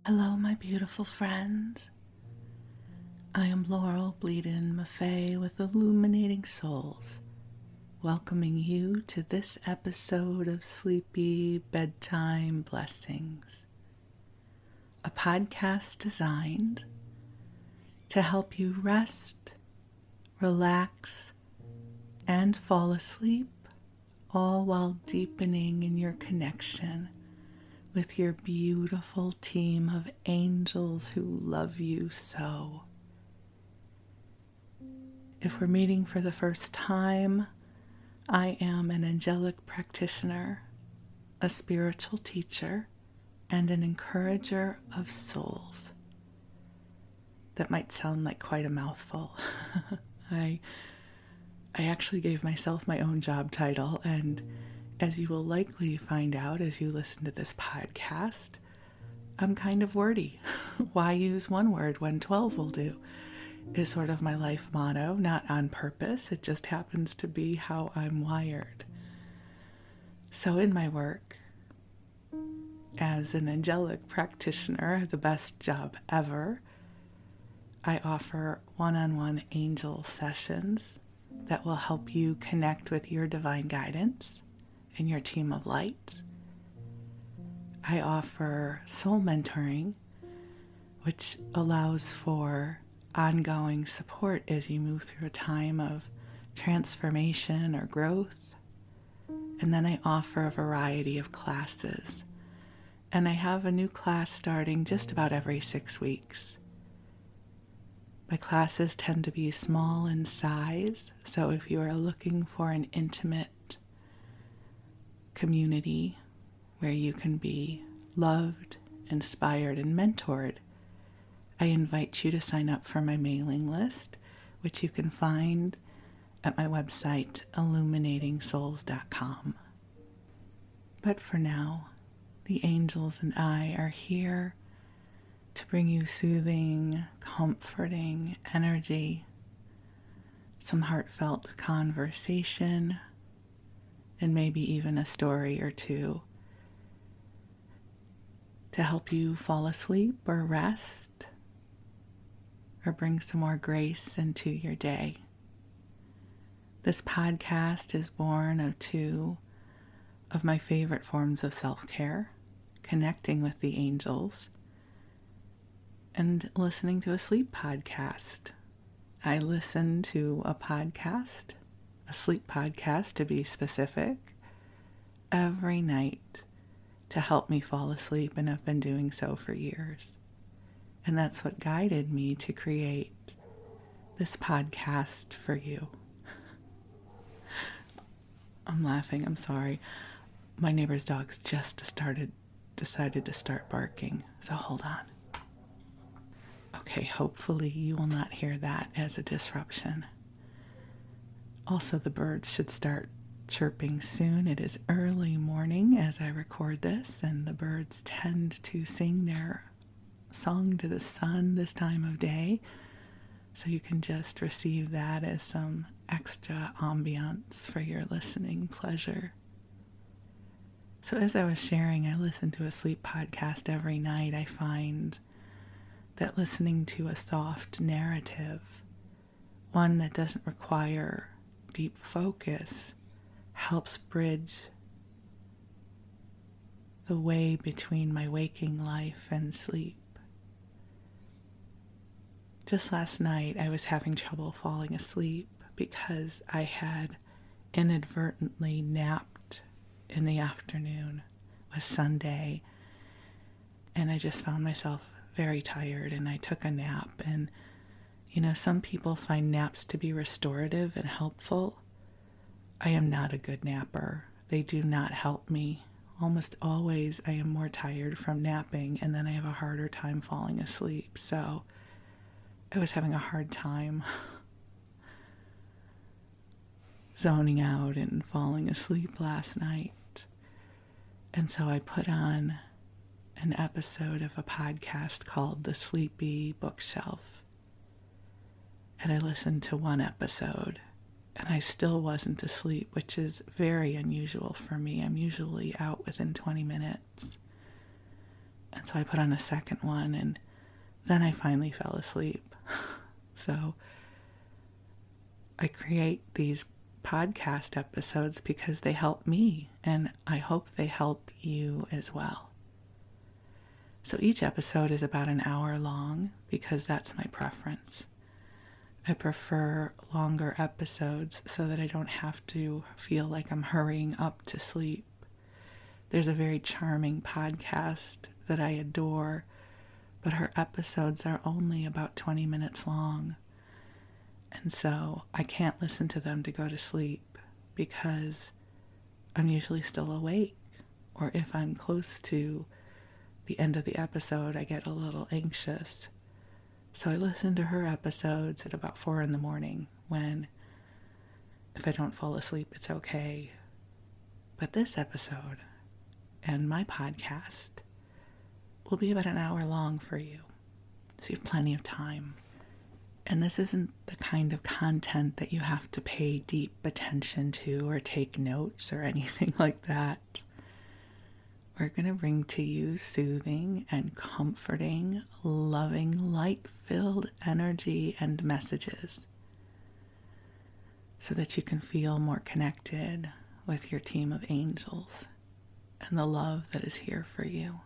Hello, my beautiful friends. I am Laurel Bleadon-Maffei with Illuminating Souls, welcoming you to this episode of Sleepy Bedtime Blessings, a podcast designed to help you rest, relax, and fall asleep, all while deepening in your connection with your beautiful team of angels who love you so. If we're meeting for the first time, I am an angelic practitioner, a spiritual teacher, and an encourager of souls. That might sound like quite a mouthful. I actually gave myself my own job title, and as you will likely find out as you listen to this podcast, I'm kind of wordy. Why use one word when 12 will do? Is sort of my life motto, not on purpose. It just happens to be how I'm wired. So in my work as an angelic practitioner, the best job ever, I offer one-on-one angel sessions that will help you connect with your divine guidance and your team of light. I offer soul mentoring, which allows for ongoing support as you move through a time of transformation or growth. And then I offer a variety of classes. And I have a new class starting just about every 6 weeks. My classes tend to be small in size, so if you are looking for an intimate community where you can be loved, inspired, and mentored, I invite you to sign up for my mailing list, which you can find at my website, illuminatingsouls.com. But for now, the angels and I are here to bring you soothing, comforting energy, some heartfelt conversation, and maybe even a story or two to help you fall asleep or rest or bring some more grace into your day. This podcast is born of two of my favorite forms of self-care, connecting with the angels and listening to a sleep podcast. I listen to a podcast, a sleep podcast to be specific, every night to help me fall asleep, and I've been doing so for years. And that's what guided me to create this podcast for you. I'm laughing, I'm sorry. My neighbor's dogs just decided to start barking, so hold on. Okay, hopefully you will not hear that as a disruption. Also, the birds should start chirping soon. It is early morning as I record this, and the birds tend to sing their song to the sun this time of day. So you can just receive that as some extra ambiance for your listening pleasure. So as I was sharing, I listen to a sleep podcast every night. I find that listening to a soft narrative, one that doesn't require deep focus, helps bridge the way between my waking life and sleep. Just last night, I was having trouble falling asleep because I had inadvertently napped in the afternoon. It was Sunday, and I just found myself very tired, and I took a nap. And, some people find naps to be restorative and helpful. I am not a good napper. They do not help me. Almost always, I am more tired from napping, and then I have a harder time falling asleep. So I was having a hard time zoning out and falling asleep last night. And so I put on an episode of a podcast called The Sleepy Bookshelf. And I listened to one episode, and I still wasn't asleep, which is very unusual for me. I'm usually out within 20 minutes. And So I put on a second one, and then I finally fell asleep. So I create these podcast episodes because they help me, and I hope they help you as well. So each episode is about an hour long because that's my preference. I prefer longer episodes so that I don't have to feel like I'm hurrying up to sleep. There's a very charming podcast that I adore, but her episodes are only about 20 minutes long. And so I can't listen to them to go to sleep because I'm usually still awake. Or if I'm close to the end of the episode, I get a little anxious. So I listen to her episodes at about 4 a.m. when, if I don't fall asleep, it's okay. But this episode and my podcast will be about an hour long for you. So you have plenty of time. And this isn't the kind of content that you have to pay deep attention to or take notes or anything like that. We're going to bring to you soothing and comforting, loving, light-filled energy and messages so that you can feel more connected with your team of angels and the love that is here for you.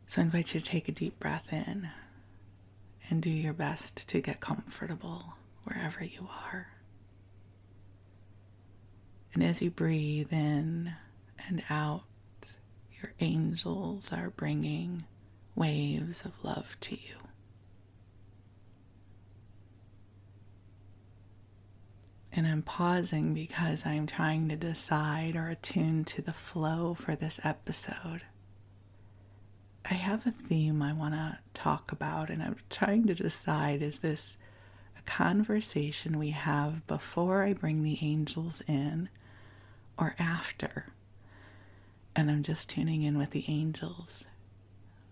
So I invite you to take a deep breath in and do your best to get comfortable wherever you are. And as you breathe in and out, your angels are bringing waves of love to you. And I'm pausing because I'm trying to decide or attune to the flow for this episode. I have a theme I want to talk about, and I'm trying to decide, is this a conversation we have before I bring the angels in or after? And I'm just tuning in with the angels.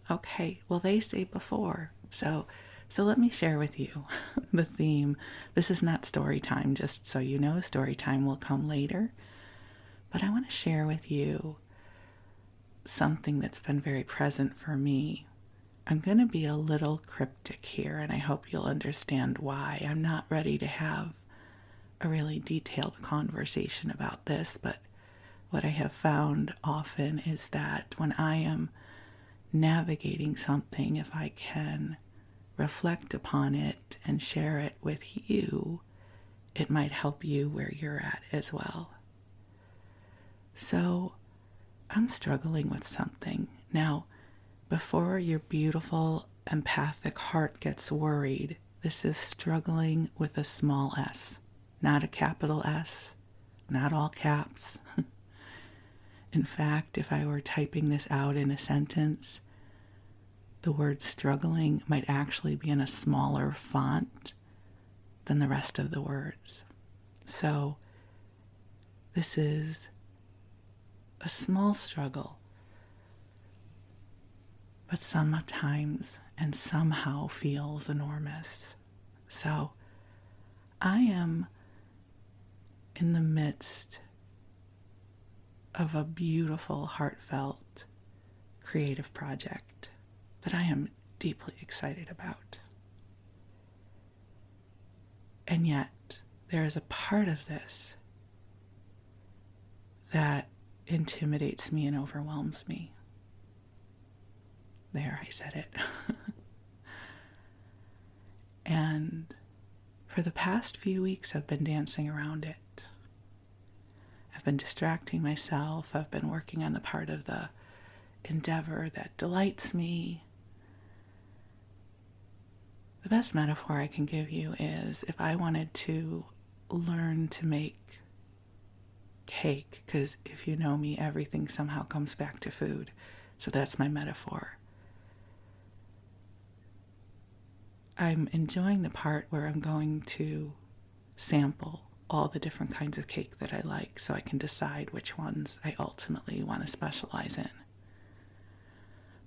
Okay, well, they say before. So let me share with you the theme. This is not story time, just so you know. Story time will come later. But I want to share with you something that's been very present for me. I'm going to be a little cryptic here, and I hope you'll understand why. I'm not ready to have a really detailed conversation about this, but what I have found often is that when I am navigating something, if I can reflect upon it and share it with you, it might help you where you're at as well. So I'm struggling with something. Now, before your beautiful empathic heart gets worried, this is struggling with a small s, not a capital S, not all caps. In fact, if I were typing this out in a sentence, the word struggling might actually be in a smaller font than the rest of the words. So this is a small struggle, but sometimes and somehow feels enormous. So I am in the midst of a beautiful, heartfelt, creative project that I am deeply excited about. And yet, there is a part of this that intimidates me and overwhelms me. There, I said it. And for the past few weeks, I've been dancing around it. I've been distracting myself. I've been working on the part of the endeavor that delights me. The best metaphor I can give you is if I wanted to learn to make cake, because if you know me, everything somehow comes back to food. So that's my metaphor. I'm enjoying the part where I'm going to sample all the different kinds of cake that I like so I can decide which ones I ultimately want to specialize in.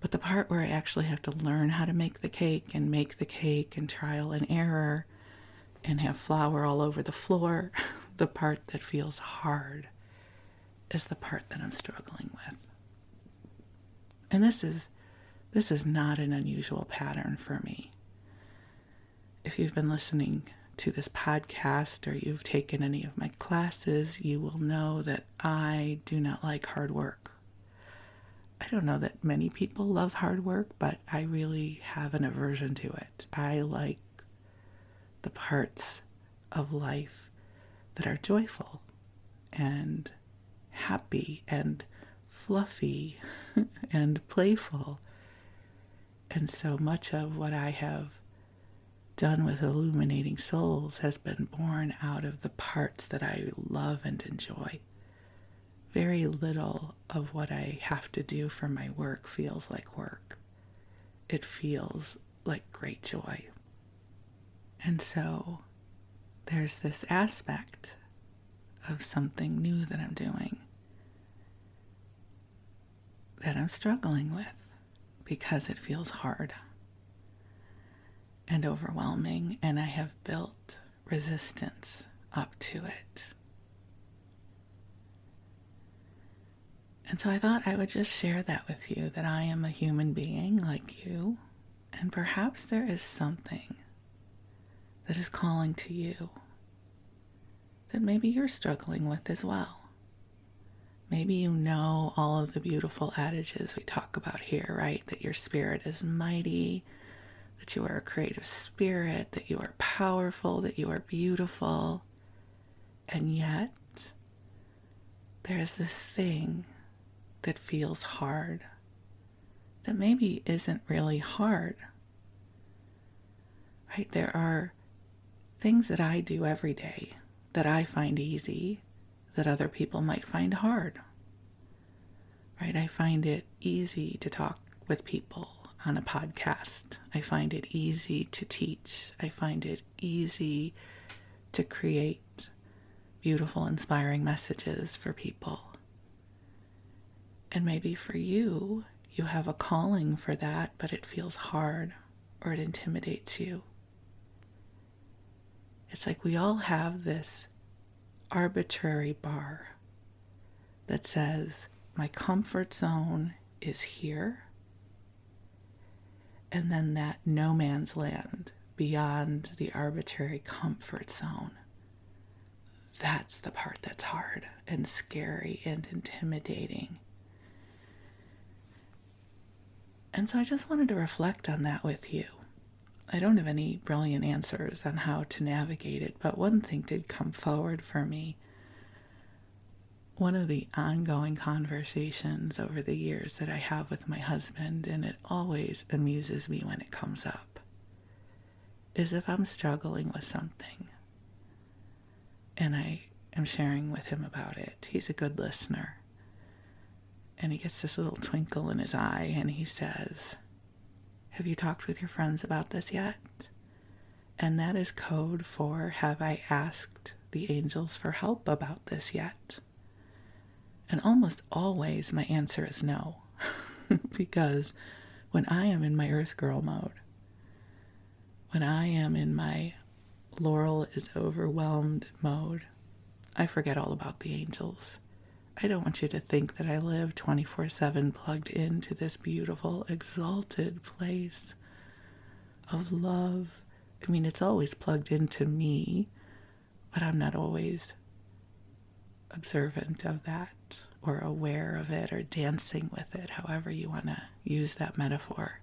But the part where I actually have to learn how to make the cake and trial and error and have flour all over the floor, the part that feels hard is the part that I'm struggling with. And this is not an unusual pattern for me. If you've been listening to this podcast or you've taken any of my classes, you will know that I do not like hard work. I don't know that many people love hard work, but I really have an aversion to it. I like the parts of life that are joyful and happy and fluffy and playful. And so much of what I have done with Illuminating Souls has been born out of the parts that I love and enjoy. Very little of what I have to do for my work feels like work. It feels like great joy. And so there's this aspect of something new that I'm doing that I'm struggling with because it feels hard and overwhelming, and I have built resistance up to it. And so I thought I would just share that with you, that I am a human being like you, and perhaps there is something that is calling to you that maybe you're struggling with as well. Maybe you know all of the beautiful adages we talk about here, right? That your spirit is mighty, that you are a creative spirit, that you are powerful, that you are beautiful. And yet, there's this thing that feels hard, that maybe isn't really hard, right? There are things that I do every day that I find easy that other people might find hard, right? I find it easy to talk with people on a podcast. I find it easy to teach. I find it easy to create beautiful, inspiring messages for people. And maybe for you, you have a calling for that, but it feels hard or it intimidates you. It's like we all have this arbitrary bar that says, my comfort zone is here. And then that no man's land beyond the arbitrary comfort zone. That's the part that's hard and scary and intimidating. And so I just wanted to reflect on that with you. I don't have any brilliant answers on how to navigate it, but one thing did come forward for me. One of the ongoing conversations over the years that I have with my husband, and it always amuses me when it comes up, is if I'm struggling with something and I am sharing with him about it. He's a good listener. And he gets this little twinkle in his eye and he says, have you talked with your friends about this yet? And that is code for, have I asked the angels for help about this yet? And almost always my answer is no. Because when I am in my earth girl mode, when I am in my Laurel is overwhelmed mode, I forget all about the angels. I don't want you to think that I live 24/7 plugged into this beautiful, exalted place of love. I mean, it's always plugged into me, but I'm not always observant of that or aware of it or dancing with it, however you want to use that metaphor.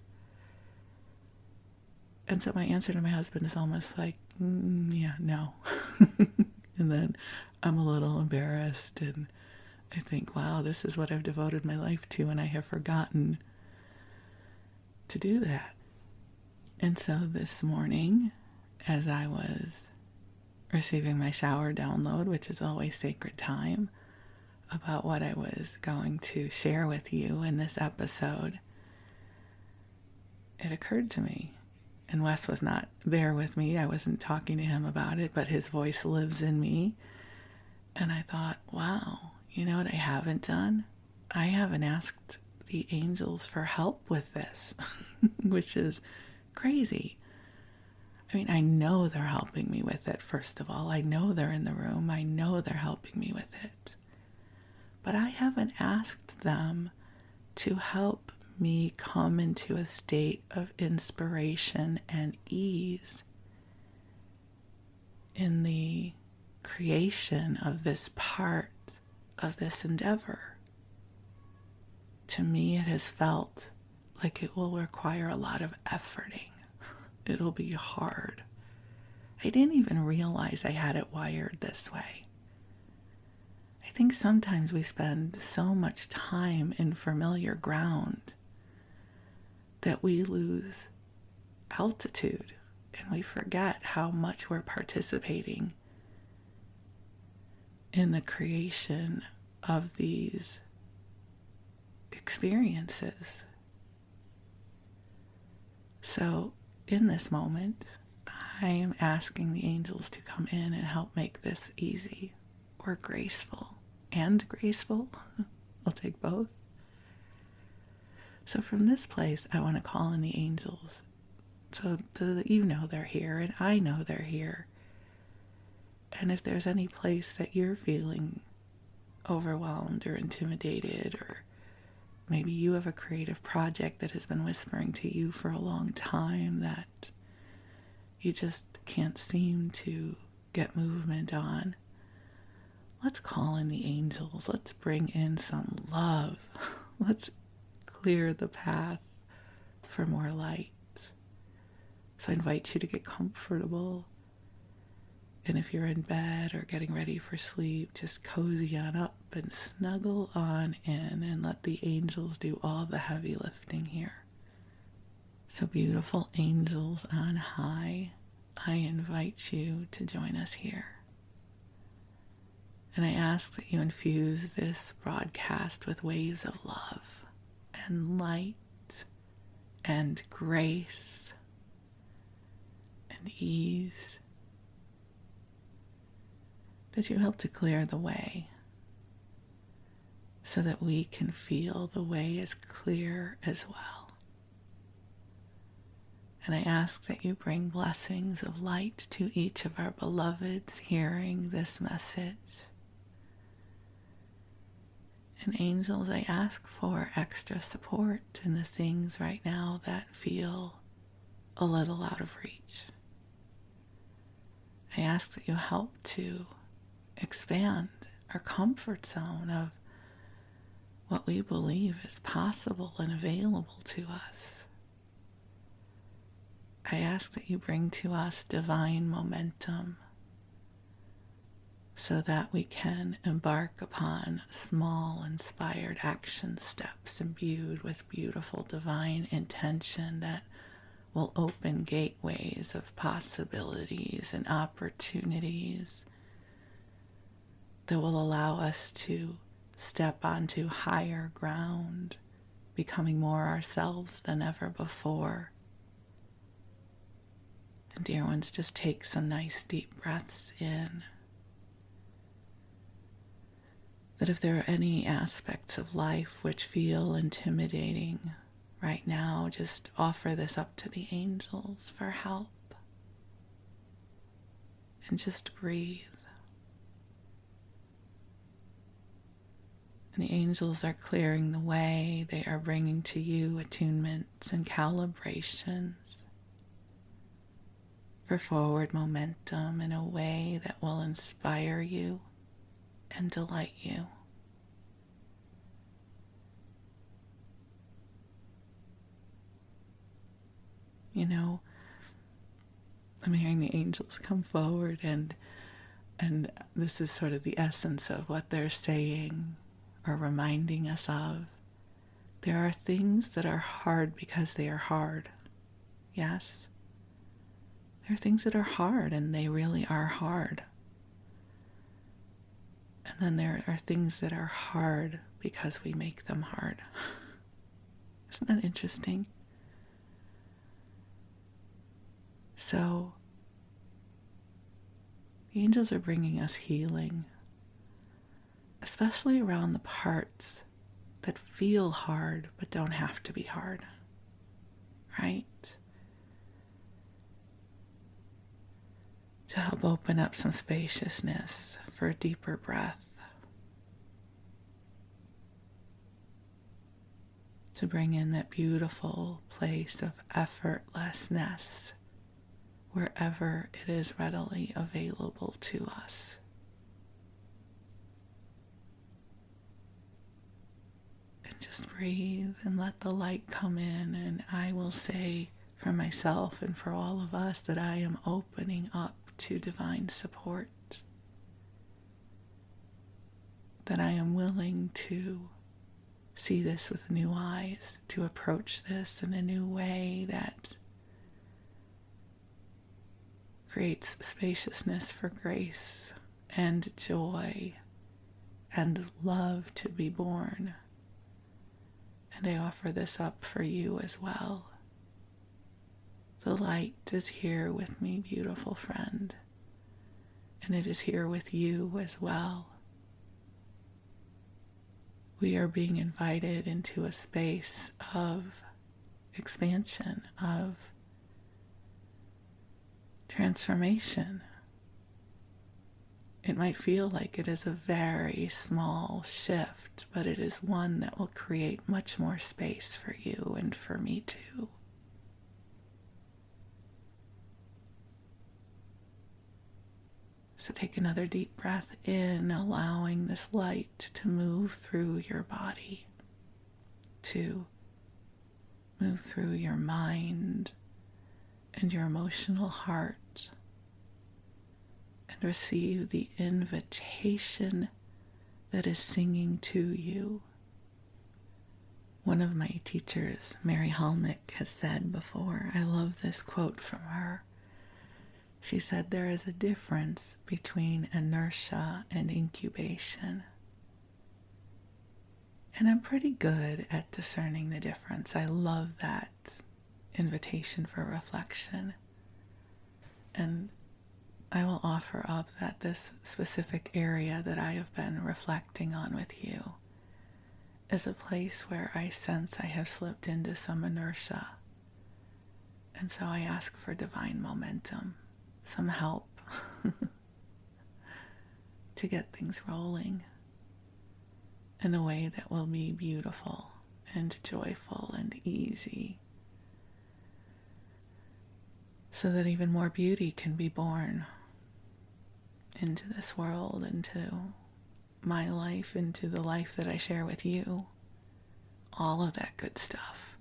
And so my answer to my husband is almost like, yeah, no. And then I'm a little embarrassed and I think, wow, this is what I've devoted my life to, and I have forgotten to do that. And so this morning, as I was receiving my shower download, which is always sacred time, about what I was going to share with you in this episode, it occurred to me. And Wes was not there with me. I wasn't talking to him about it, but his voice lives in me. And I thought, wow, you know what I haven't done? I haven't asked the angels for help with this, which is crazy. I mean, I know they're helping me with it, first of all. I know they're in the room. I know they're helping me with it. But I haven't asked them to help me come into a state of inspiration and ease in the creation of this part of this endeavor. To me, it has felt like it will require a lot of efforting. It'll be hard. I didn't even realize I had it wired this way. I think sometimes we spend so much time in familiar ground that we lose altitude and we forget how much we're participating in the creation of these experiences. So, in this moment, I am asking the angels to come in and help make this easy or graceful. And graceful. I'll take both. So from this place, I want to call in the angels so that you know they're here and I know they're here. And if there's any place that you're feeling overwhelmed or intimidated, or maybe you have a creative project that has been whispering to you for a long time that you just can't seem to get movement on, let's call in the angels. Let's bring in some love. Let's clear the path for more light. So I invite you to get comfortable. And if you're in bed or getting ready for sleep, just cozy on up and snuggle on in and let the angels do all the heavy lifting here. So beautiful angels on high, I invite you to join us here. And I ask that you infuse this broadcast with waves of love and light and grace and ease, that you help to clear the way so that we can feel the way is clear as well. And I ask that you bring blessings of light to each of our beloveds hearing this message. And angels, I ask for extra support in the things right now that feel a little out of reach. I ask that you help to expand our comfort zone of what we believe is possible and available to us. I ask that you bring to us divine momentum so that we can embark upon small inspired action steps imbued with beautiful divine intention that will open gateways of possibilities and opportunities that will allow us to step onto higher ground, becoming more ourselves than ever before. And dear ones, just take some nice deep breaths in. That if there are any aspects of life which feel intimidating right now, just offer this up to the angels for help. And just breathe. And the angels are clearing the way. They are bringing to you attunements and calibrations for forward momentum in a way that will inspire you and delight you. You know, I'm hearing the angels come forward, and this is sort of the essence of what they're saying or reminding us of. There are things that are hard because they are hard. Yes? There are things that are hard, and they really are hard. And then there are things that are hard because we make them hard. Isn't that interesting? So, the angels are bringing us healing, especially around the parts that feel hard but don't have to be hard, right? To help open up some spaciousness for a deeper breath. to bring in that beautiful place of effortlessness wherever it is readily available to us. And just breathe and let the light come in, and I will say for myself and for all of us that I am opening up to divine support, that I am willing to see this with new eyes, to approach this in a new way that creates spaciousness for grace and joy and love to be born. And I offer this up for you as well. The light is here with me, beautiful friend, and it is here with you as well. We are being invited into a space of expansion, of transformation. It might feel like it is a very small shift, but it is one that will create much more space for you and for me too. So take another deep breath in, allowing this light to move through your body, to move through your mind and your emotional heart, and receive the invitation that is singing to you. One of my teachers, Mary Halnick, has said before, I love this quote from her. She said, there is a difference between inertia and incubation. And I'm pretty good at discerning the difference. I love that invitation for reflection. And I will offer up that this specific area that I have been reflecting on with you is a place where I sense I have slipped into some inertia. And so I ask for divine momentum, some help to get things rolling in a way that will be beautiful and joyful and easy, so that even more beauty can be born into this world, into my life, into the life that I share with you, all of that good stuff.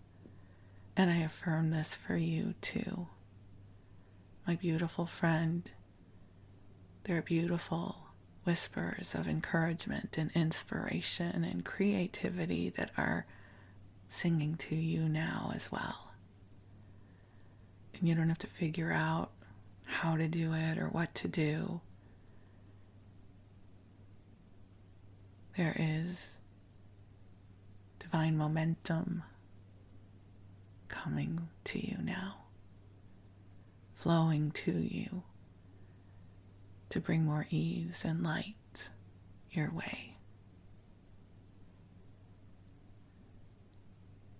And I affirm this for you too. My beautiful friend, there are beautiful whispers of encouragement and inspiration and creativity that are singing to you now as well. And you don't have to figure out how to do it or what to do. There is divine momentum coming to you now, flowing to you to bring more ease and light your way.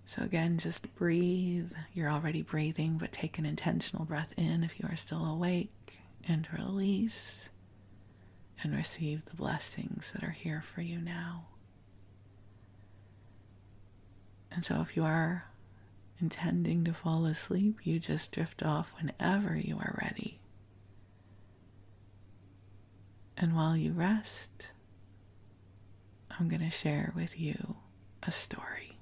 So again, just breathe. You're already breathing, but take an intentional breath in if you are still awake, and release and receive the blessings that are here for you now. And so if you are intending to fall asleep, you just drift off whenever you are ready. And while you rest, I'm going to share with you a story.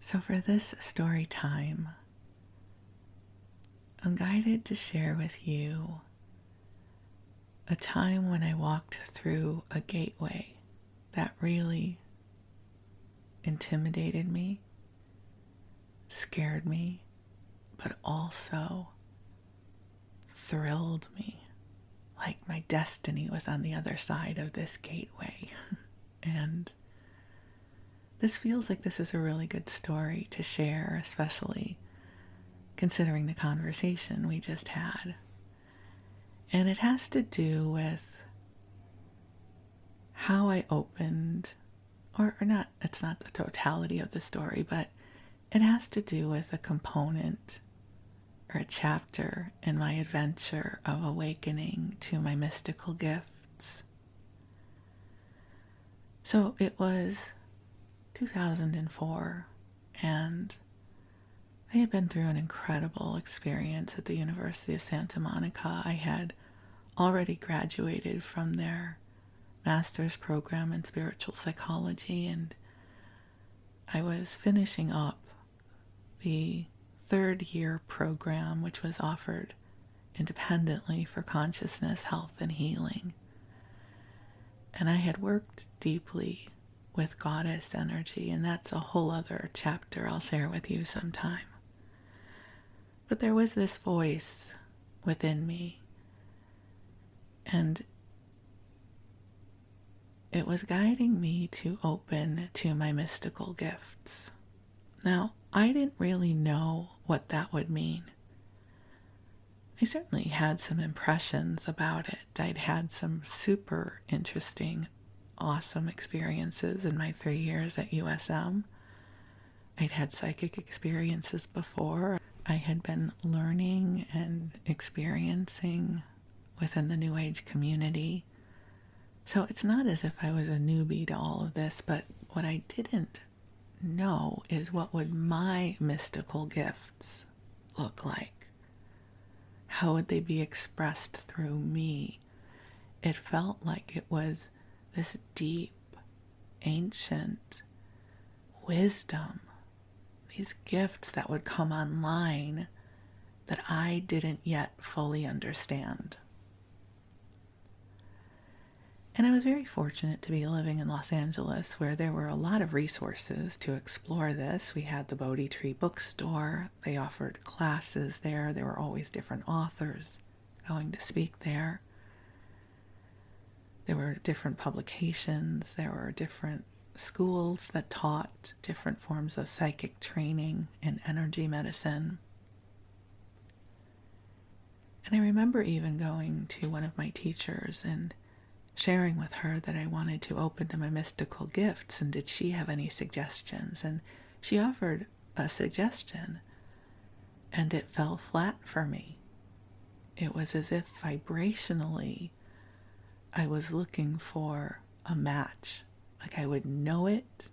So for this story time, I'm guided to share with you a time when I walked through a gateway that really intimidated me, scared me, but also thrilled me. Like my destiny was on the other side of this gateway. And this feels like this is a really good story to share, especially considering the conversation we just had. And it has to do with how I opened, or not, it's not the totality of the story, but it has to do with a component or a chapter in my adventure of awakening to my mystical gifts. So it was 2004, And I had been through an incredible experience at the University of Santa Monica. I had already graduated from their master's program in spiritual psychology, and I was finishing up the third year program, which was offered independently for consciousness, health, and healing. And I had worked deeply with goddess energy, and that's a whole other chapter I'll share with you sometime. But there was this voice within me, and it was guiding me to open to my mystical gifts. Now, I didn't really know what that would mean. I certainly had some impressions about it. I'd had some super interesting, awesome experiences in my 3 years at USM. I'd had psychic experiences before. I had been learning and experiencing within the New Age community. So it's not as if I was a newbie to all of this, but what I didn't know is what would my mystical gifts look like. How would they be expressed through me? It felt like it was this deep, ancient wisdom, these gifts that would come online that I didn't yet fully understand. And I was very fortunate to be living in Los Angeles, where there were a lot of resources to explore this. We had the Bodhi Tree bookstore. They offered classes there. There were always different authors going to speak there. There were different publications. There were different schools that taught different forms of psychic training and energy medicine. And I remember even going to one of my teachers and sharing with her that I wanted to open to my mystical gifts, and did she have any suggestions? And she offered a suggestion, and it fell flat for me. It was as if vibrationally I was looking for a match, like I would know it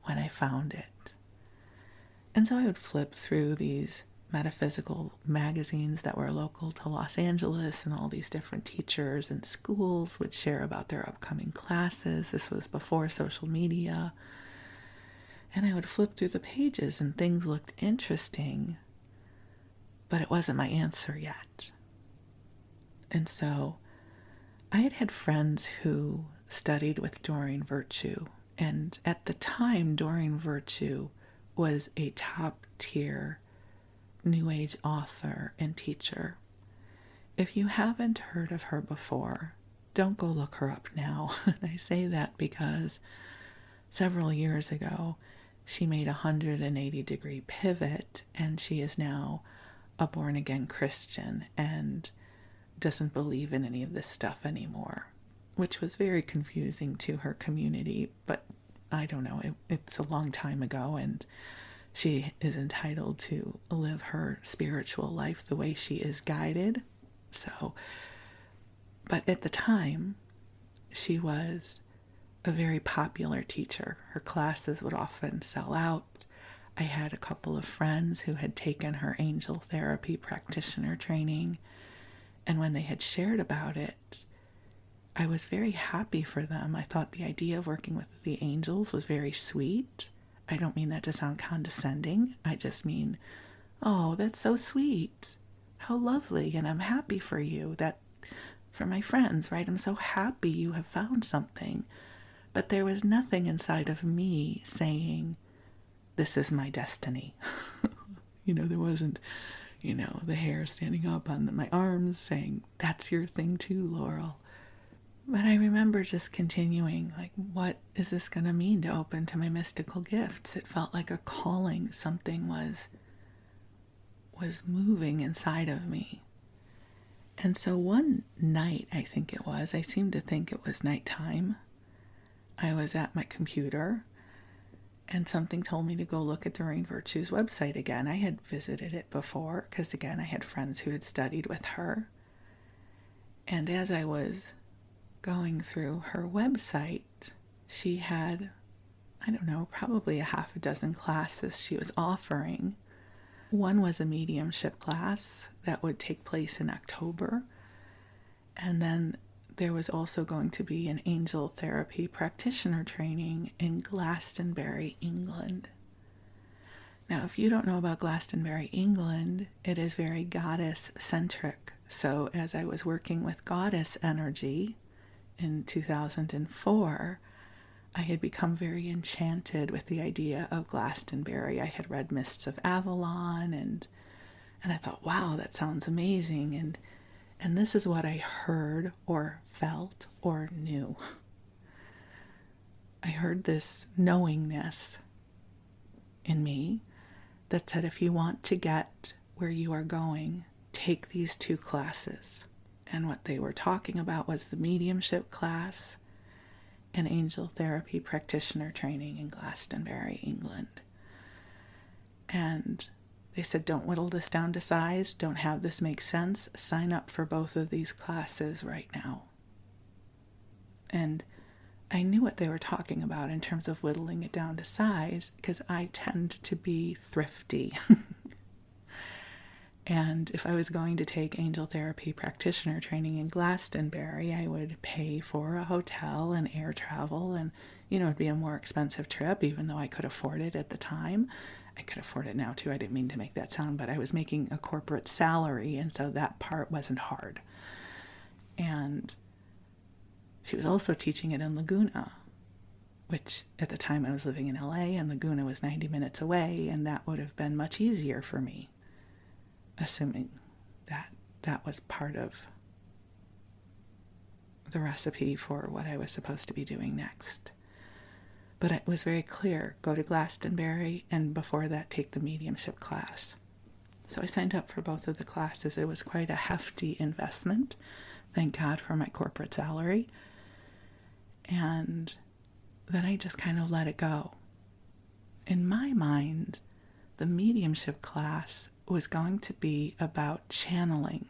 when I found it. And so I would flip through these metaphysical magazines that were local to Los Angeles, and all these different teachers and schools would share about their upcoming classes. This was before social media. And I would flip through the pages and things looked interesting, but it wasn't my answer yet. And so I had had friends who studied with Doreen Virtue, and at the time Doreen Virtue was a top-tier New Age author and teacher. If you haven't heard of her before, don't go look her up now. I say that because several years ago, she made a 180-degree pivot, and she is now a born-again Christian and doesn't believe in any of this stuff anymore, which was very confusing to her community, but I don't know, it's a long time ago, and she is entitled to live her spiritual life the way she is guided. So, but at the time, she was a very popular teacher. Her classes would often sell out. I had a couple of friends who had taken her angel therapy practitioner training, and when they had shared about it, I was very happy for them. I thought the idea of working with the angels was very sweet. I don't mean that to sound condescending. I just mean, oh, that's so sweet. How lovely. And I'm happy for you. That for my friends, right? I'm so happy you have found something. But there was nothing inside of me saying, this is my destiny. There wasn't, the hair standing up on my arms saying, that's your thing too, Laurel. But I remember just continuing, like, what is this going to mean to open to my mystical gifts? It felt like a calling. Something was moving inside of me. And so one night, I think it was, I seem to think it was nighttime, I was at my computer, and something told me to go look at Doreen Virtue's website again. I had visited it before, because again, I had friends who had studied with her. And as I was going through her website, she had, I don't know, probably a half a dozen classes she was offering. One was a mediumship class that would take place in October. And then there was also going to be an angel therapy practitioner training in Glastonbury, England. Now, if you don't know about Glastonbury, England, it is very goddess-centric. So as I was working with goddess energy in 2004, I had become very enchanted with the idea of Glastonbury. I had read Mists of Avalon, and I thought, wow, that sounds amazing. And this is what I heard or felt or knew. I heard this knowingness in me that said, if you want to get where you are going, take these 2 classes. And what they were talking about was the mediumship class and angel therapy practitioner training in Glastonbury, England. And they said, don't whittle this down to size. Don't have this make sense. Sign up for both of these classes right now. And I knew what they were talking about in terms of whittling it down to size, because I tend to be thrifty. And if I was going to take angel therapy practitioner training in Glastonbury, I would pay for a hotel and air travel, and, it'd be a more expensive trip, even though I could afford it at the time. I could afford it now too. I didn't mean to make that sound, but I was making a corporate salary, and so that part wasn't hard. And she was also teaching it in Laguna, which at the time I was living in LA, and Laguna was 90 minutes away, and that would have been much easier for me, assuming that that was part of the recipe for what I was supposed to be doing next. But it was very clear, go to Glastonbury, and before that, take the mediumship class. So I signed up for both of the classes. It was quite a hefty investment. Thank God for my corporate salary. And then I just kind of let it go. In my mind, the mediumship class was going to be about channeling.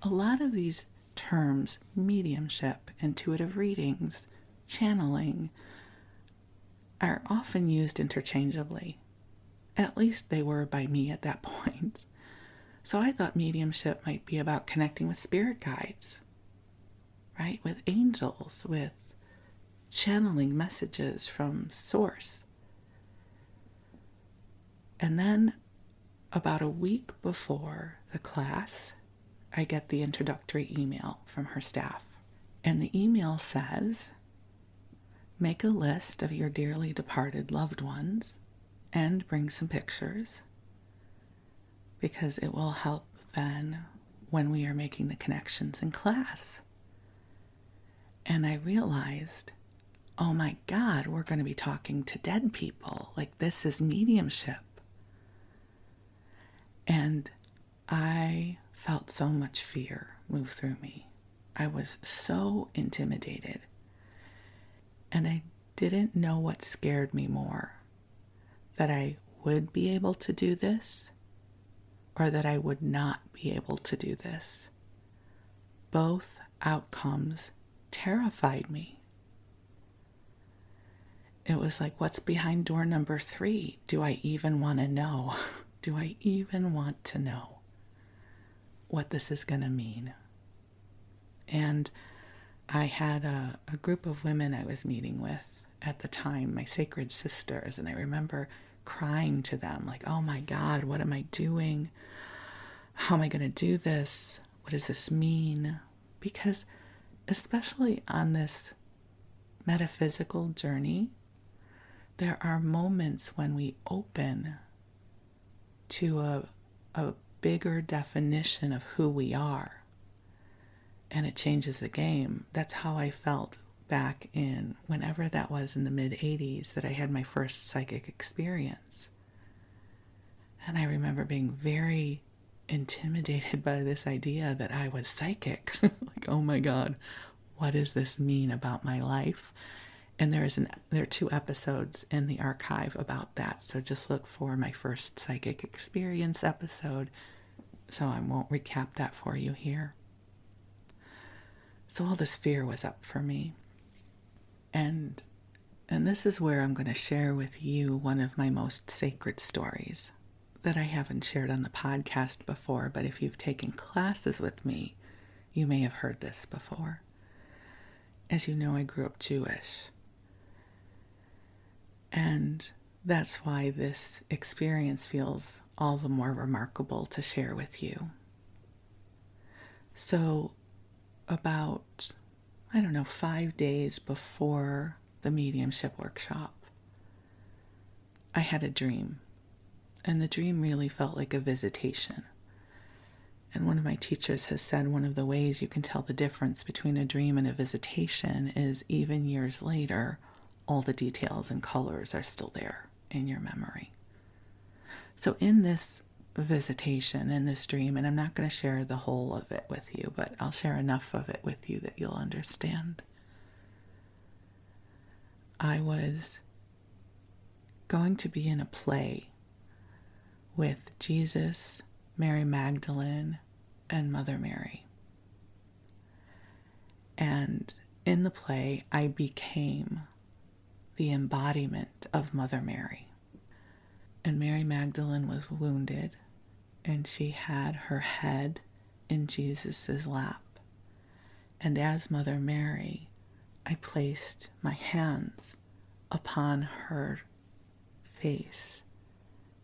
A lot of these terms, mediumship, intuitive readings, channeling, are often used interchangeably. At least they were by me at that point. So I thought mediumship might be about connecting with spirit guides, right? With angels, with channeling messages from source. And then about a week before the class, I get the introductory email from her staff. And the email says, make a list of your dearly departed loved ones and bring some pictures, because it will help then when we are making the connections in class. And I realized, oh my God, we're going to be talking to dead people. Like, this is mediumship. And I felt so much fear move through me. I was so intimidated. And I didn't know what scared me more, that I would be able to do this or that I would not be able to do this. Both outcomes terrified me. It was like, what's behind door number 3? Do I even want to know? Do I even want to know what this is going to mean? And I had a group of women I was meeting with at the time, my sacred sisters, and I remember crying to them like, oh my God, what am I doing? How am I going to do this? What does this mean? Because especially on this metaphysical journey, there are moments when we open to a bigger definition of who we are, and it changes the game. That's how I felt back in whenever that was in the mid-'80s that I had my first psychic experience. And I remember being very intimidated by this idea that I was psychic. Like, oh my God, what does this mean about my life? And there are 2 episodes in the archive about that. So just look for my first psychic experience episode. So I won't recap that for you here. So all this fear was up for me. And And this is where I'm going to share with you one of my most sacred stories that I haven't shared on the podcast before, but if you've taken classes with me, you may have heard this before. As you know, I grew up Jewish. And that's why this experience feels all the more remarkable to share with you. So about, 5 days before the mediumship workshop, I had a dream. And the dream really felt like a visitation. And one of my teachers has said one of the ways you can tell the difference between a dream and a visitation is even years later, all the details and colors are still there in your memory. So in this visitation, in this dream, and I'm not going to share the whole of it with you, but I'll share enough of it with you that you'll understand. I was going to be in a play with Jesus, Mary Magdalene, and Mother Mary. And in the play, I became the embodiment of Mother Mary. And Mary Magdalene was wounded, and she had her head in Jesus' lap. And as Mother Mary, I placed my hands upon her face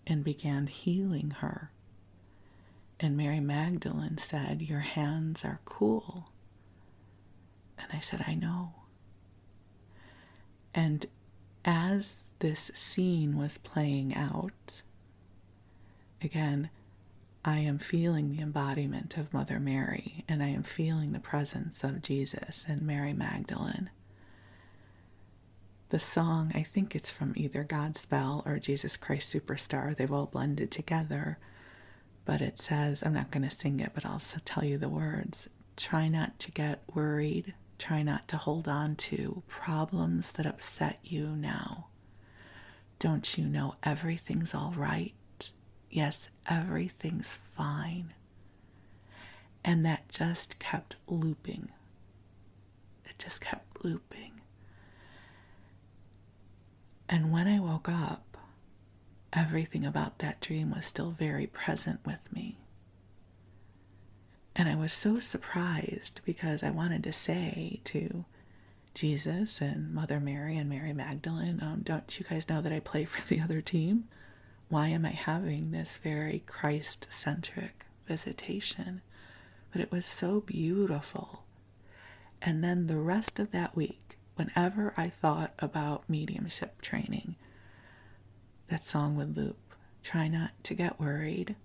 and began healing her. And Mary Magdalene said, "Your hands are cool." And I said, "I know." And as this scene was playing out, again, I am feeling the embodiment of Mother Mary, and I am feeling the presence of Jesus and Mary Magdalene. The song, I think it's from either Godspell or Jesus Christ Superstar. They've all blended together. But it says, I'm not going to sing it, but I'll tell you the words. Try not to get worried. Try not to hold on to problems that upset you now. Don't you know everything's all right? Yes, everything's fine. And that just kept looping. It just kept looping. And when I woke up, everything about that dream was still very present with me. And I was so surprised because I wanted to say to Jesus and Mother Mary and Mary Magdalene, don't you guys know that I play for the other team? Why am I having this very Christ-centric visitation? But it was so beautiful. And then the rest of that week, whenever I thought about mediumship training, that song would loop. Try not to get worried.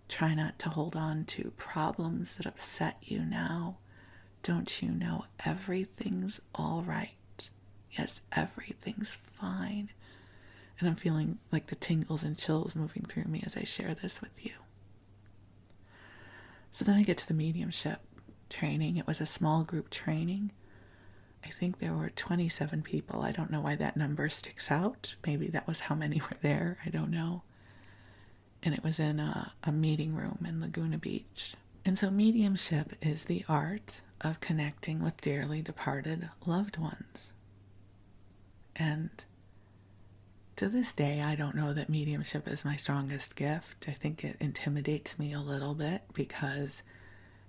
Try not to hold on to problems that upset you now. Don't you know everything's all right? Yes, everything's fine. And I'm feeling like the tingles and chills moving through me as I share this with you. So then I get to the mediumship training. It was a small group training. I think there were 27 people. I don't know why that number sticks out. Maybe that was how many were there. I don't know. And it was in a meeting room in Laguna Beach. And so mediumship is the art of connecting with dearly departed loved ones. And to this day, I don't know that mediumship is my strongest gift. I think it intimidates me a little bit because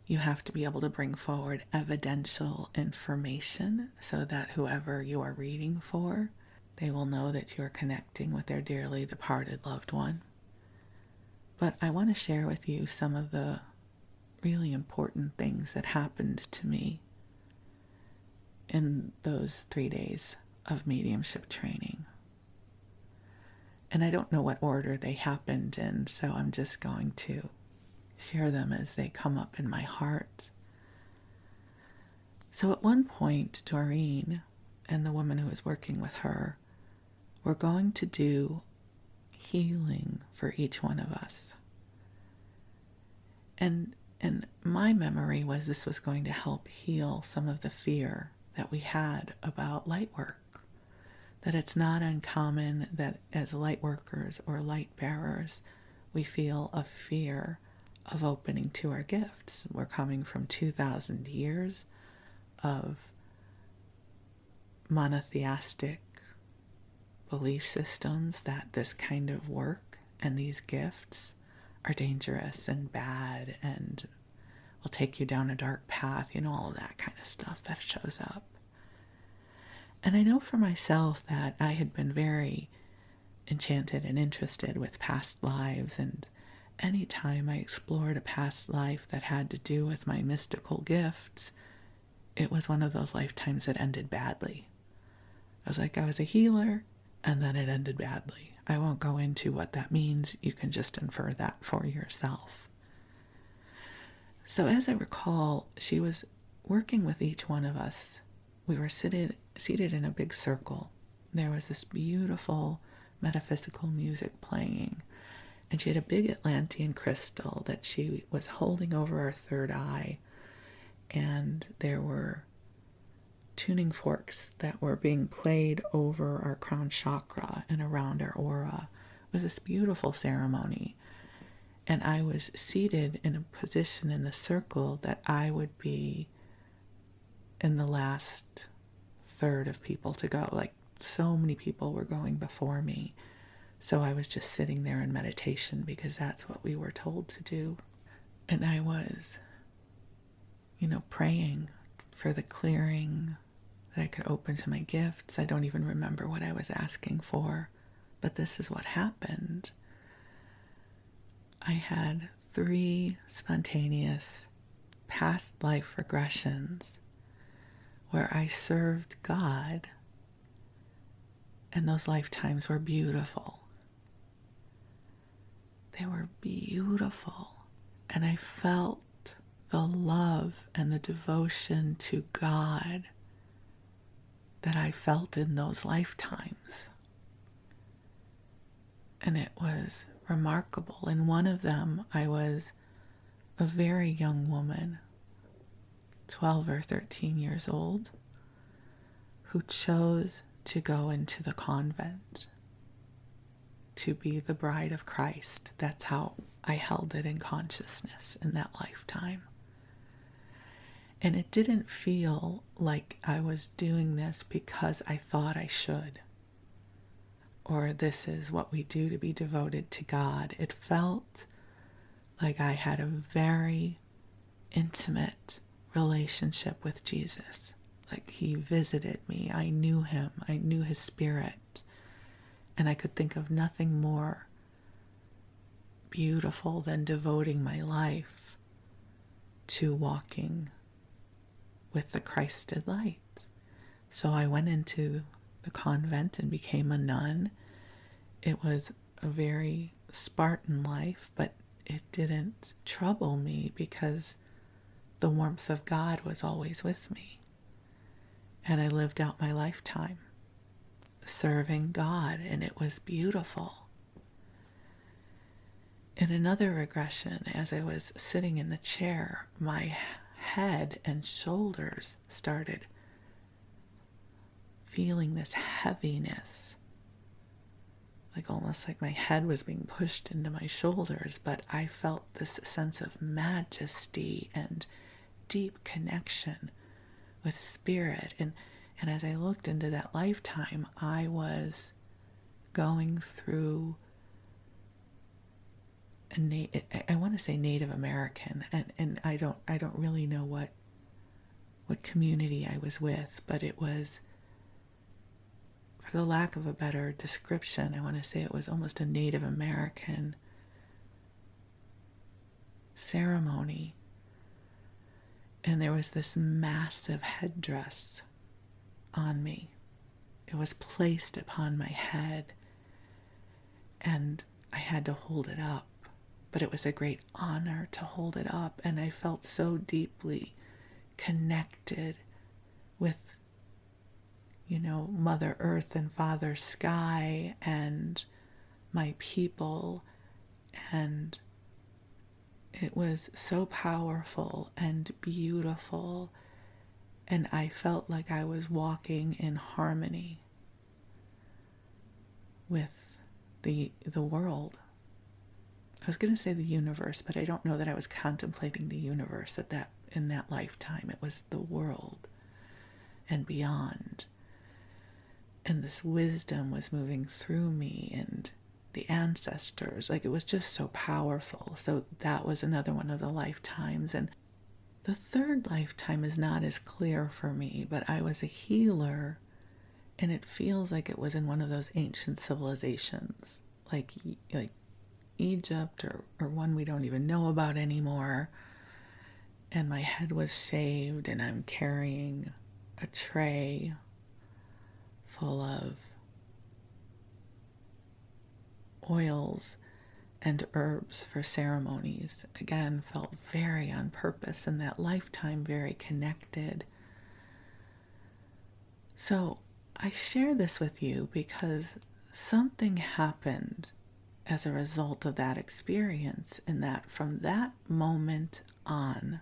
you have to be able to bring forward evidential information so that whoever you are reading for, they will know that you are connecting with their dearly departed loved one. But I want to share with you some of the really important things that happened to me in those 3 days of mediumship training. And I don't know what order they happened in, so I'm just going to share them as they come up in my heart. So at one point, Doreen and the woman who was working with her were going to do healing for each one of us. And my memory was this was going to help heal some of the fear that we had about light work. That it's not uncommon that as light workers or light bearers, we feel a fear of opening to our gifts. We're coming from 2,000 years of monotheistic belief systems that this kind of work and these gifts are dangerous and bad and will take you down a dark path, all of that kind of stuff that shows up. And I know for myself that I had been very enchanted and interested with past lives, and any time I explored a past life that had to do with my mystical gifts, it was one of those lifetimes that ended badly. I was a healer, and then it ended badly. I won't go into what that means. You can just infer that for yourself. So as I recall, she was working with each one of us. We were seated in a big circle. There was this beautiful metaphysical music playing, and she had a big Atlantean crystal that she was holding over our third eye, and there were tuning forks that were being played over our crown chakra and around our aura. It was this beautiful ceremony, and I was seated in a position in the circle that I would be in the last third of people to go. Like, so many people were going before me. So I was just sitting there in meditation because that's what we were told to do. And I was, praying for the clearing, that I could open to my gifts. I don't even remember what I was asking for, but this is what happened. I had 3 spontaneous past life regressions where I served God, and those lifetimes were beautiful. They were beautiful, and I felt the love and the devotion to God that I felt in those lifetimes. And it was remarkable. In one of them, I was a very young woman, 12 or 13 years old, who chose to go into the convent to be the bride of Christ. That's how I held it in consciousness in that lifetime. And it didn't feel like I was doing this because I thought I should, or this is what we do to be devoted to God. It felt like I had a very intimate relationship with Jesus. Like he visited me. I knew him. I knew his spirit. And I could think of nothing more beautiful than devoting my life to walking with the Christed light. So I went into the convent and became a nun. It was a very Spartan life, but it didn't trouble me because the warmth of God was always with me. And I lived out my lifetime serving God, and it was beautiful. In another regression, as I was sitting in the chair, my head and shoulders started feeling this heaviness, like almost like my head was being pushed into my shoulders, but I felt this sense of majesty and deep connection with spirit. And as I looked into that lifetime, I was going through I want to say Native American, and I don't really know what community I was with, but it was, for the lack of a better description, I want to say it was almost a Native American ceremony. And there was this massive headdress on me. It was placed upon my head, and I had to hold it up. But it was a great honor to hold it up, and I felt so deeply connected with, Mother Earth and Father Sky and my people, and it was so powerful and beautiful, and I felt like I was walking in harmony with the world. I was going to say the universe, but I don't know that I was contemplating the universe in that lifetime. It was the world and beyond. and this wisdom was moving through me and the ancestors. Like, it was just so powerful. So that was another one of the lifetimes. And the third lifetime is not as clear for me, but I was a healer, and it feels like it was in one of those ancient civilizations, like Egypt, or one we don't even know about anymore. And my head was shaved, and I'm carrying a tray full of oils and herbs for ceremonies. Again, felt very on purpose in that lifetime, very connected. So I share this with you because something happened as a result of that experience, and that from that moment on,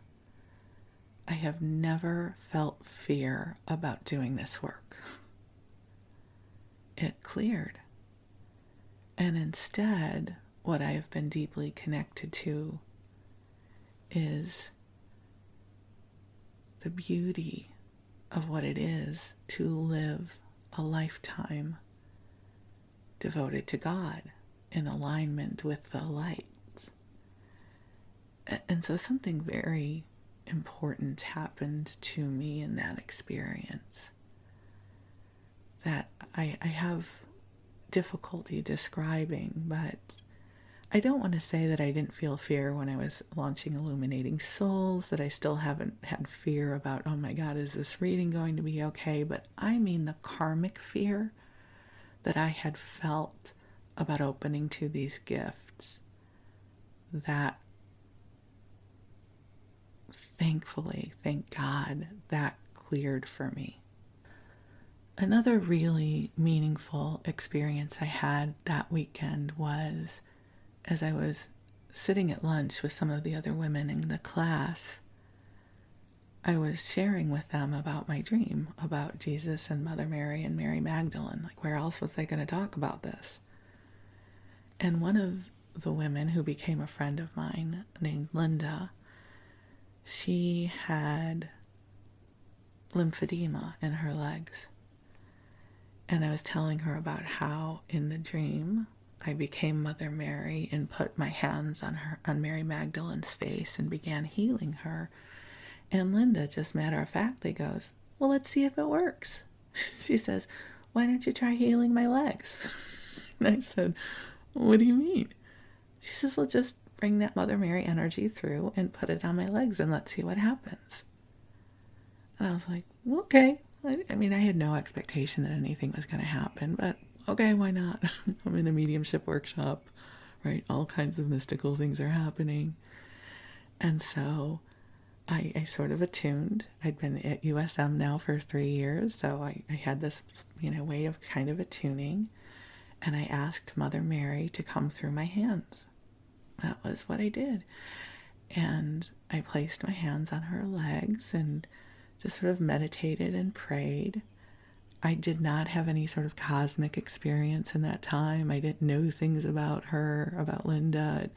I have never felt fear about doing this work. It cleared. And instead, what I have been deeply connected to is the beauty of what it is to live a lifetime devoted to God, in alignment with the light. And so something very important happened to me in that experience that I have difficulty describing, but I don't want to say that I didn't feel fear when I was launching Illuminating Souls, that I still haven't had fear about, oh my God, is this reading going to be okay? But I mean the karmic fear that I had felt about opening to these gifts, that thankfully, thank God, that cleared for me. Another really meaningful experience I had that weekend was as I was sitting at lunch with some of the other women in the class. I was sharing with them about my dream about Jesus and Mother Mary and Mary Magdalene. Like, where else was I going to talk about this? And one of the women who became a friend of mine, named Linda, she had lymphedema in her legs. And I was telling her about how in the dream I became Mother Mary and put my hands on Mary Magdalene's face and began healing her. And Linda just matter-of-factly goes, well, let's see if it works. She says, why don't you try healing my legs? And I said, what do you mean? She says, well, just bring that Mother Mary energy through and put it on my legs and let's see what happens. And I was like, okay. I mean, I had no expectation that anything was going to happen, but okay, why not? I'm in a mediumship workshop, right? All kinds of mystical things are happening. And so I sort of attuned. I'd been at USM now for 3 years, so I had this, way of kind of attuning. And I asked Mother Mary to come through my hands. That was what I did. And I placed my hands on her legs and just sort of meditated and prayed. I did not have any sort of cosmic experience in that time. I didn't know things about her, about Linda.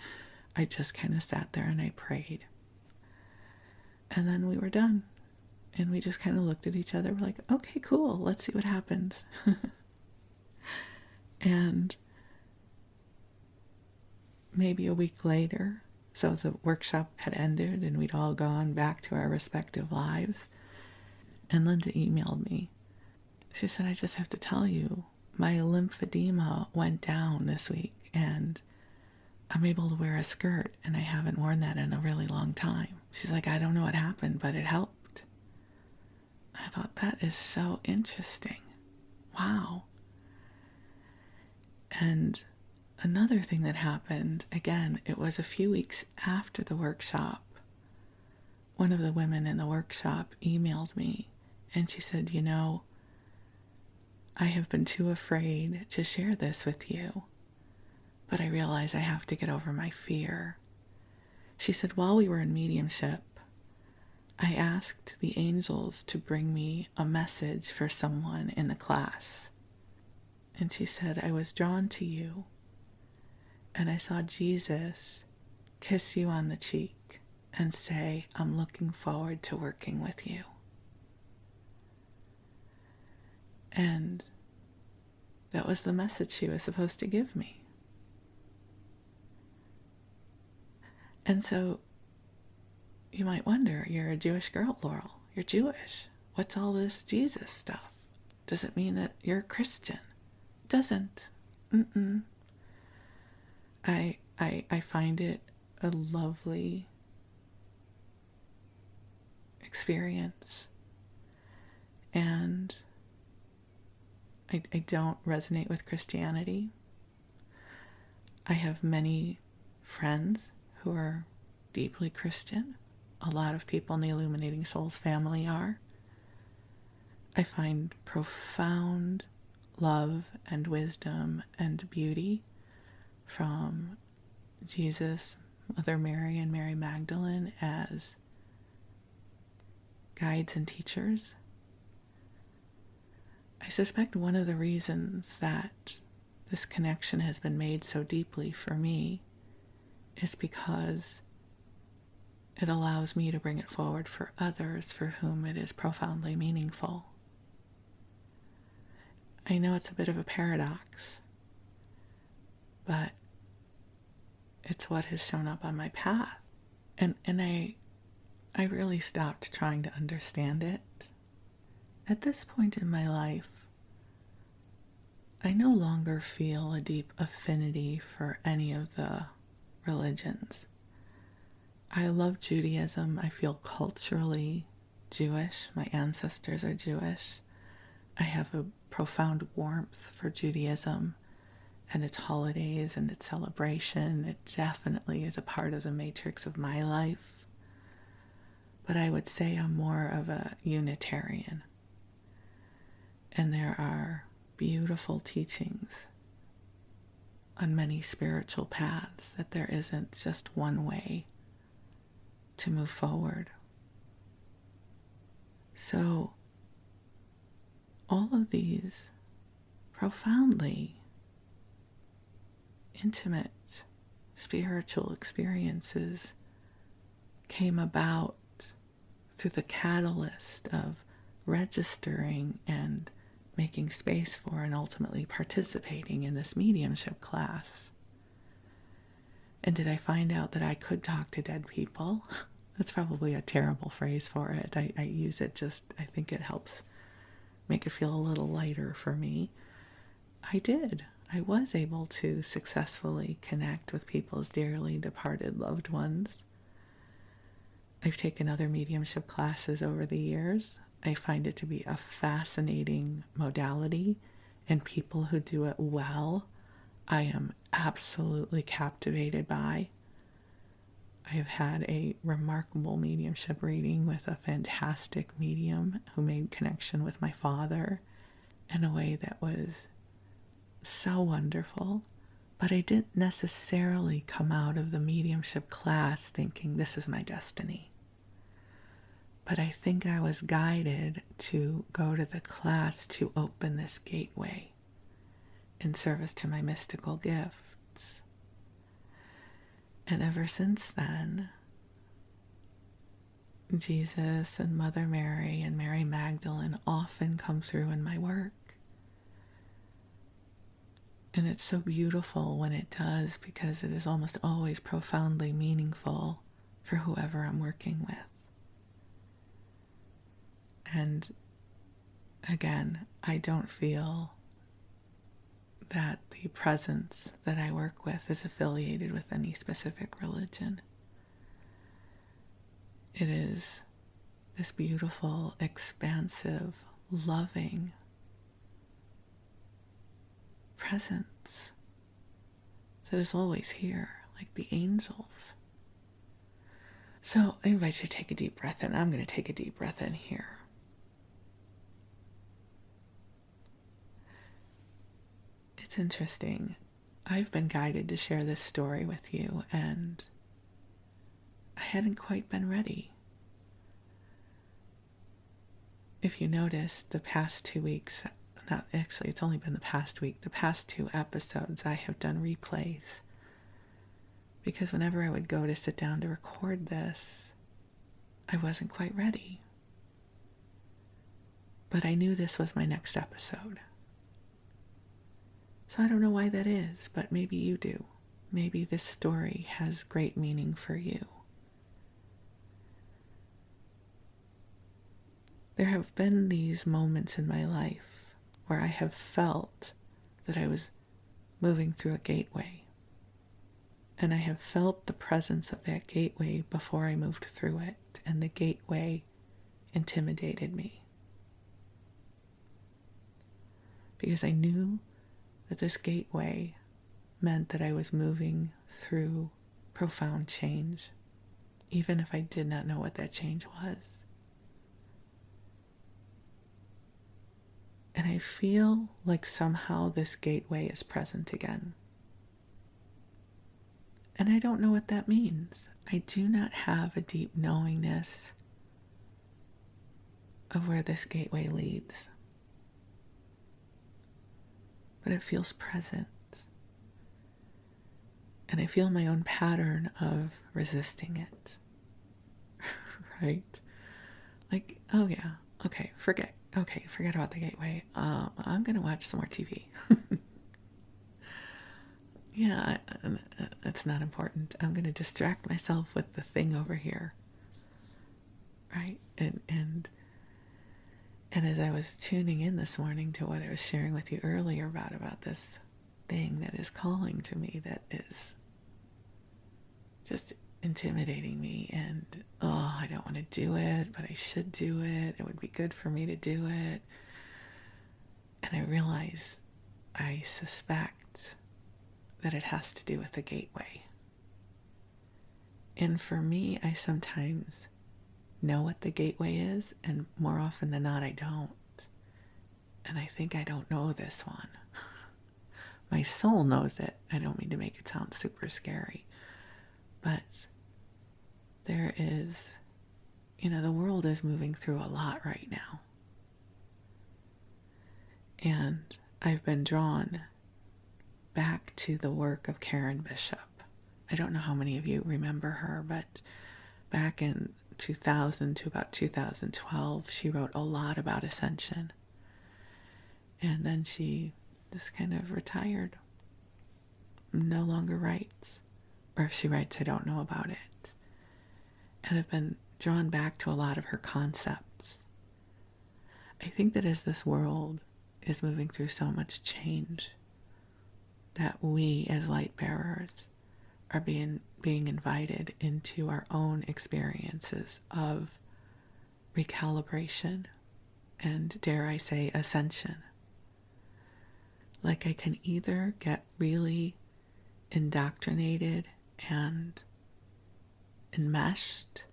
I just kind of sat there and I prayed. And then we were done. And we just kind of looked at each other. We're like, okay, cool. Let's see what happens. And maybe a week later, so the workshop had ended and we'd all gone back to our respective lives. And Linda emailed me. She said, I just have to tell you, my lymphedema went down this week and I'm able to wear a skirt, and I haven't worn that in a really long time. She's like, I don't know what happened, but it helped. I thought, that is so interesting. Wow. And another thing that happened, again, it was a few weeks after the workshop. One of the women in the workshop emailed me and she said, I have been too afraid to share this with you, but I realize I have to get over my fear. She said, while we were in mediumship, I asked the angels to bring me a message for someone in the class. And she said, I was drawn to you, and I saw Jesus kiss you on the cheek and say, I'm looking forward to working with you. And That was the message she was supposed to give me. And so you might wonder, you're a Jewish girl, Laurel. You're Jewish. What's all this Jesus stuff? Does it mean that you're a Christian? It doesn't. I find it a lovely experience. And I don't resonate with Christianity. I have many friends who are deeply Christian. A lot of people in the Illuminating Souls family are. I find profound love and wisdom and beauty from Jesus, Mother Mary, and Mary Magdalene as guides and teachers. I suspect one of the reasons that this connection has been made so deeply for me is because it allows me to bring it forward for others for whom it is profoundly meaningful. I know it's a bit of a paradox, but it's what has shown up on my path. And I really stopped trying to understand it. At this point in my life, I no longer feel a deep affinity for any of the religions. I love Judaism. I feel culturally Jewish. My ancestors are Jewish. I have a profound warmth for Judaism and its holidays and its celebration. It definitely is a part of the matrix of my life. But I would say I'm more of a Unitarian. And there are beautiful teachings on many spiritual paths that there isn't just one way to move forward. So all of these profoundly intimate spiritual experiences came about through the catalyst of registering and making space for and ultimately participating in this mediumship class. And did I find out that I could talk to dead people? That's probably a terrible phrase for it. I use it I think it helps make it feel a little lighter for me. I did. I was able to successfully connect with people's dearly departed loved ones. I've taken other mediumship classes over the years. I find it to be a fascinating modality, and people who do it well, I am absolutely captivated by. I have had a remarkable mediumship reading with a fantastic medium who made connection with my father in a way that was so wonderful. But I didn't necessarily come out of the mediumship class thinking this is my destiny. But I think I was guided to go to the class to open this gateway in service to my mystical gifts. And ever since then, Jesus and Mother Mary and Mary Magdalene often come through in my work. And it's so beautiful when it does, because it is almost always profoundly meaningful for whoever I'm working with. And again, I don't feel that the presence that I work with is affiliated with any specific religion. It is this beautiful, expansive, loving presence that is always here, like the angels. So I invite you to take a deep breath in. I'm going to take a deep breath in here. It's interesting. I've been guided to share this story with you, and I hadn't quite been ready. If you noticed, the past 2 weeks, not actually, it's only been the past week, the past 2 episodes, I have done replays. Because whenever I would go to sit down to record this, I wasn't quite ready. But I knew this was my next episode. So I don't know why that is, but maybe you do. Maybe this story has great meaning for you. There have been these moments in my life where I have felt that I was moving through a gateway. And I have felt the presence of that gateway before I moved through it. And the gateway intimidated me. Because I knew that this gateway meant that I was moving through profound change, even if I did not know what that change was. And I feel like somehow this gateway is present again. And I don't know what that means. I do not have a deep knowingness of where this gateway leads. But it feels present. And I feel my own pattern of resisting it. Right? Like, oh yeah, okay, forget about the gateway. I'm going to watch some more TV. Yeah, it's not important. I'm going to distract myself with the thing over here. Right? And as I was tuning in this morning to what I was sharing with you earlier about this thing that is calling to me, that is just intimidating me, and I don't want to do it, but I should do it. It would be good for me to do it. And I realize, I suspect that it has to do with the gateway. And for me, I sometimes know what the gateway is, and more often than not, I don't. And I think I don't know this one. My soul knows it. I don't mean to make it sound super scary, but there is, the world is moving through a lot right now. And I've been drawn back to the work of Karen Bishop. I don't know how many of you remember her, but back in 2000 to about 2012, she wrote a lot about ascension. And then she just kind of retired. No longer writes. Or if she writes, I don't know about it. And I've been drawn back to a lot of her concepts. I think that as this world is moving through so much change, that we as light bearers are being invited into our own experiences of recalibration and, dare I say, ascension. Like, I can either get really indoctrinated and enmeshed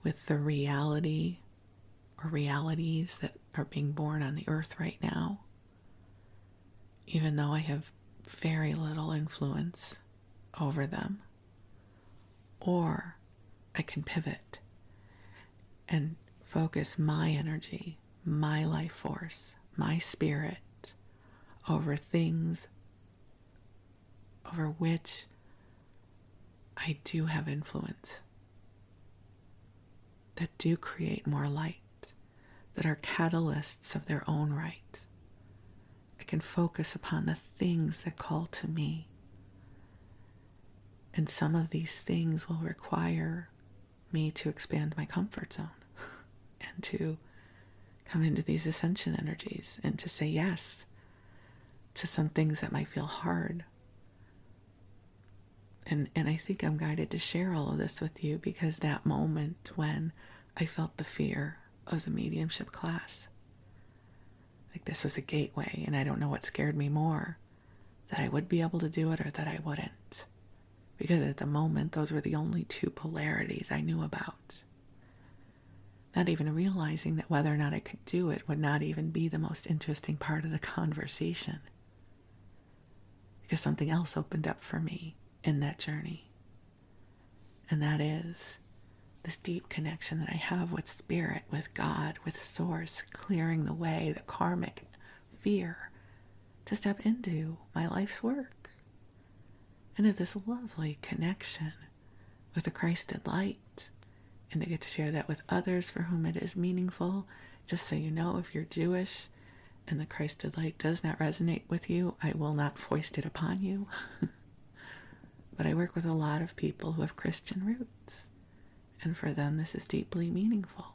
with the reality or realities that are being born on the earth right now, even though I have very little influence over them. Or I can pivot and focus my energy, my life force, my spirit over things over which I do have influence, that do create more light, that are catalysts of their own right. I can focus upon the things that call to me. And some of these things will require me to expand my comfort zone and to come into these ascension energies and to say yes to some things that might feel hard. And I think I'm guided to share all of this with you because that moment when I felt the fear of the mediumship class, like this was a gateway, and I don't know what scared me more, that I would be able to do it or that I wouldn't. Because at the moment, those were the only two polarities I knew about. Not even realizing that whether or not I could do it would not even be the most interesting part of the conversation. Because something else opened up for me in that journey. And that is this deep connection that I have with Spirit, with God, with Source, clearing the way, the karmic fear to step into my life's work. And of this lovely connection with the Christed light. And to get to share that with others for whom it is meaningful. Just so you know, if you're Jewish and the Christed light does not resonate with you, I will not foist it upon you. But I work with a lot of people who have Christian roots, and for them this is deeply meaningful.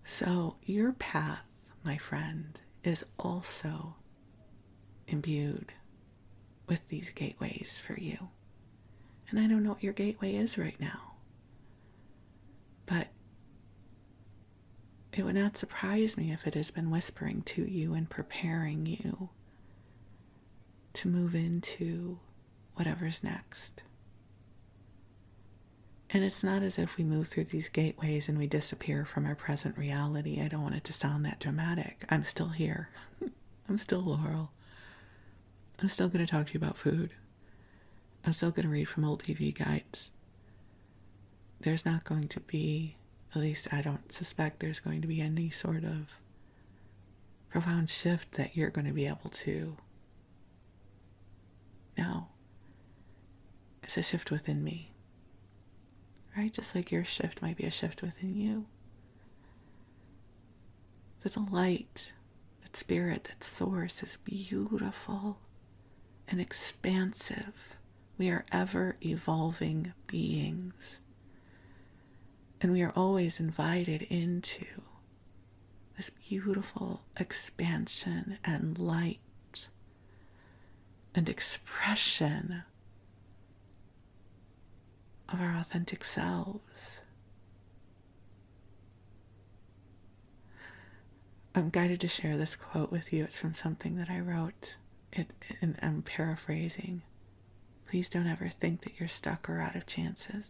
So your path, my friend, is also imbued with these gateways for you. And I don't know what your gateway is right now, but it would not surprise me if it has been whispering to you and preparing you to move into whatever's next. And it's not as if we move through these gateways and we disappear from our present reality. I don't want it to sound that dramatic. I'm still here. I'm still Laurel. I'm still going to talk to you about food. I'm still going to read from old TV guides. There's not going to be, at least I don't suspect there's going to be any sort of profound shift that you're going to be able to. No. It's a shift within me. Right? Just like your shift might be a shift within you. That the light, that spirit, that source is beautiful and expansive. We are ever evolving beings. And we are always invited into this beautiful expansion and light and expression of our authentic selves. I'm guided to share this quote with you. It's from something that I wrote. And I'm paraphrasing. Please don't ever think that you're stuck or out of chances.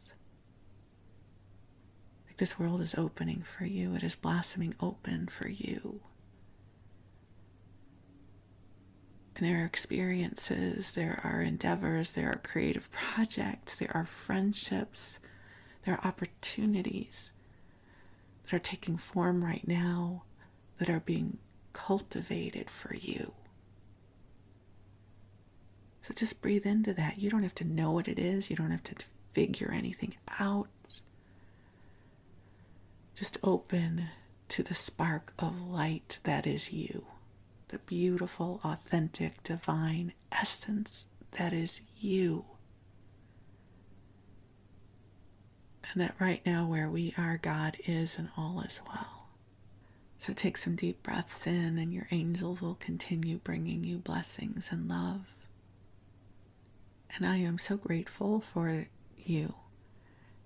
Like this world is opening for you. It is blossoming open for you. And there are experiences, there are endeavors, there are creative projects, there are friendships, there are opportunities that are taking form right now, that are being cultivated for you. So just breathe into that. You don't have to know what it is. You don't have to figure anything out. Just open to the spark of light that is you. The beautiful, authentic, divine essence that is you. And that right now where we are, God is and all is well. So take some deep breaths in and your angels will continue bringing you blessings and love. And I am so grateful for you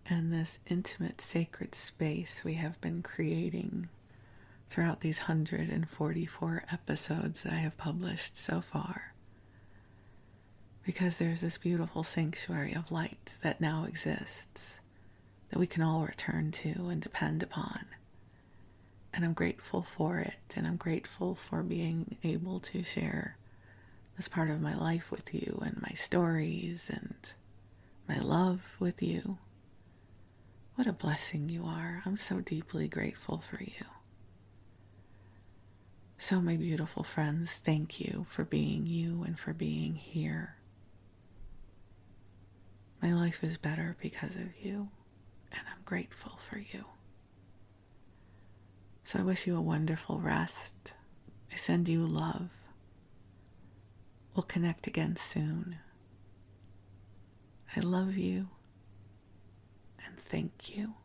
and this intimate, sacred space we have been creating throughout these 144 episodes that I have published so far. Because there's this beautiful sanctuary of light that now exists that we can all return to and depend upon. And I'm grateful for it, and I'm grateful for being able to share this part of my life with you and my stories and my love with you. What a blessing you are. I'm so deeply grateful for you. So, my beautiful friends, thank you for being you and for being here. My life is better because of you, and I'm grateful for you. So I wish you a wonderful rest. I send you love. We'll connect again soon. I love you, and thank you.